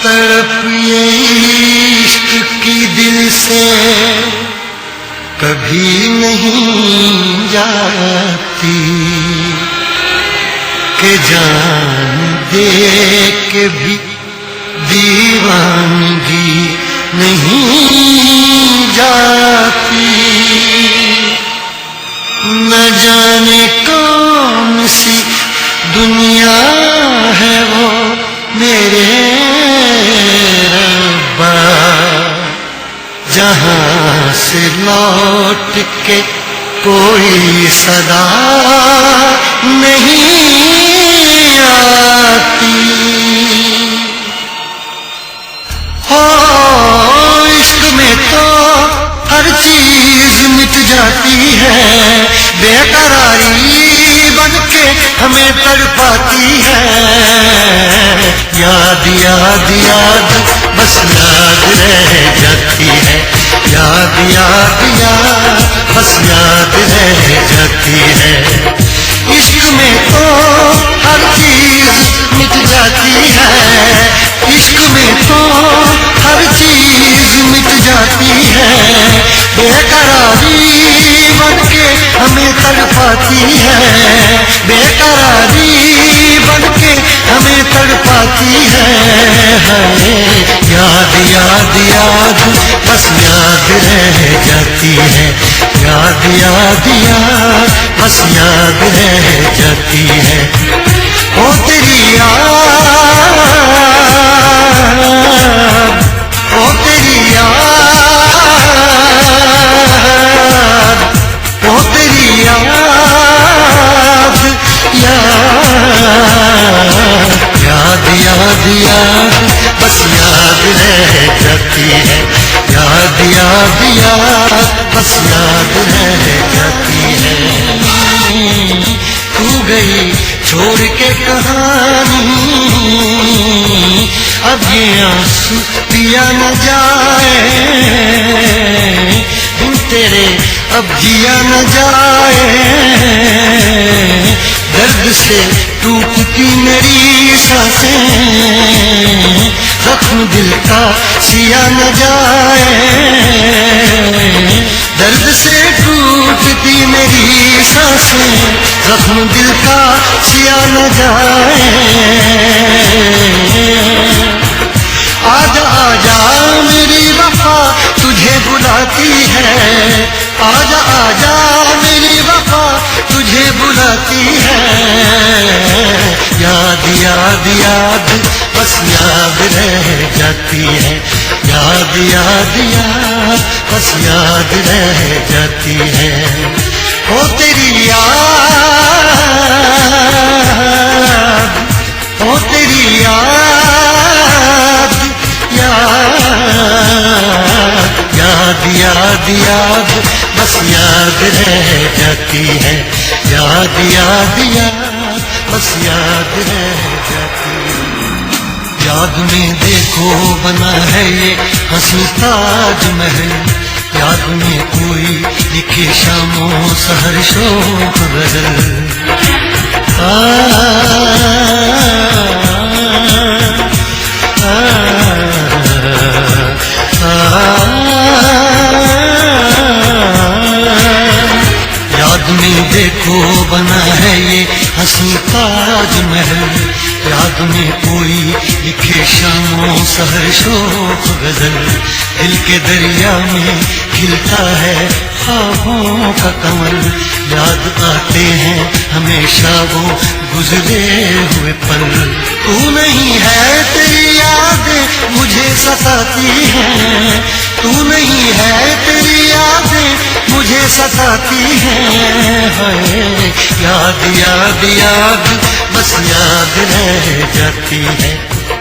तड़प ये इश्क की दिल से कभी नहीं जाती कि जान दे के भी दीवानगी नहीं जाती। न जाने कौन सी दुनिया है वो मेरे रब्बा, जहां से लौट के कोई सदा नहीं आती। हो इश्क में तो हर चीज मिट जाती है, बेकरारी बन के हमें तड़पाती है। याद याद याद बस याद रह जाती है, याद याद याद बस याद रह जाती है। इश्क में तो हर चीज मिट जाती है, इश्क में तो हर चीज मिट जाती है। बेकरारी बन के हमें तड़पाती है, बेकरारी बन के हमें तड़पाती है। याद याद याद बस याद रह जाती है, याद याद याद बस याद रह जाती है। ओ तेरी याद, ओ तेरी याद, ओ तेरी याद, याद याद याद बस याद रह जाती है, याद याद याद बस याद रह जाती है। तू गई छोड़ के कहानी, अब ये आंसू पिया न जाए, बिन तेरे अब जिया न जाए। दर्द से टूटती मेरी सांसें, जख्म दिल का सिया न जाए। दर्द से टूटती मेरी सांसें, जख्म दिल का सिया न जाए। आजा आजा मेरी वफा तुझे बुलाती है, आजा आजा मेरी वफा तुझे बुलाती है। याद याद याद बस याद रह जाती है, याद याद याद बस याद रह जाती है। ओ तेरी याद, ओ तेरी याद, याद याद याद याद बस याद रह जाती है, याद याद याद बस याद रह जाती है। याद में देखो बना है ये हंसी ताजमहल, याद में कोई लिखे शामों सहर शोक गजल। याद में देखो बना है ये हंसी ताजमहल, याद में कोई लिखे शामों सहर शोक गजल। दिल के दरिया में खिलता है ख्वाबों का कमल, याद आते हैं हमेशा वो गुजरे हुए पल। तू नहीं है तेरी यादें मुझे सताती हैं, तू नहीं है तेरी यादें मुझे सताती हैं। याद याद याद बस याद रह जाती है,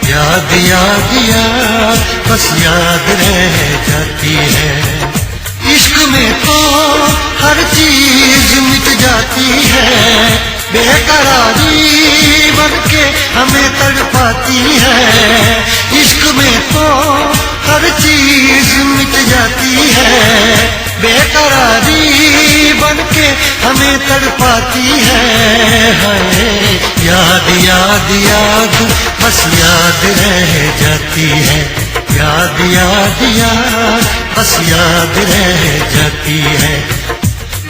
याद याद याद बस याद रह जाती है। इश्क में तो हर चीज मिट जाती है, बेकरारी बन के हमें तड़पाती है। इश्क में तो हर चीज मिट जाती है, बेकरारी बन के हमें तड़पाती है। याद याद याद बस याद रह जाती जाती है, याद याद याद बस याद रह जाती है।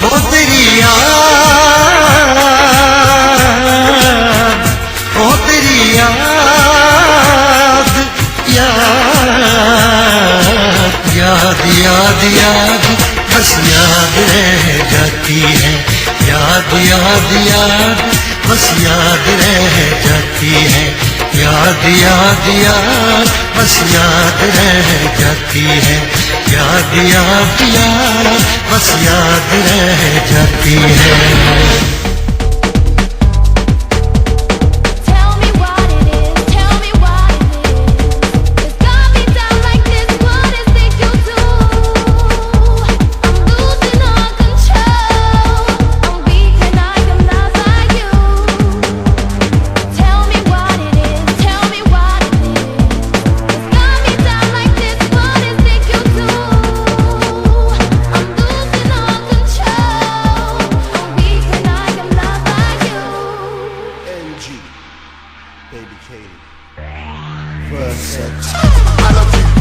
वो तेरी याद, वो तेरी याद, याद याद याद याद बस याद रह जाती है, याद याद याद बस याद रह जाती है, याद याद याद बस याद रह जाती है, याद याद याद बस याद रह जाती है। Baby Katie, first set. I love you.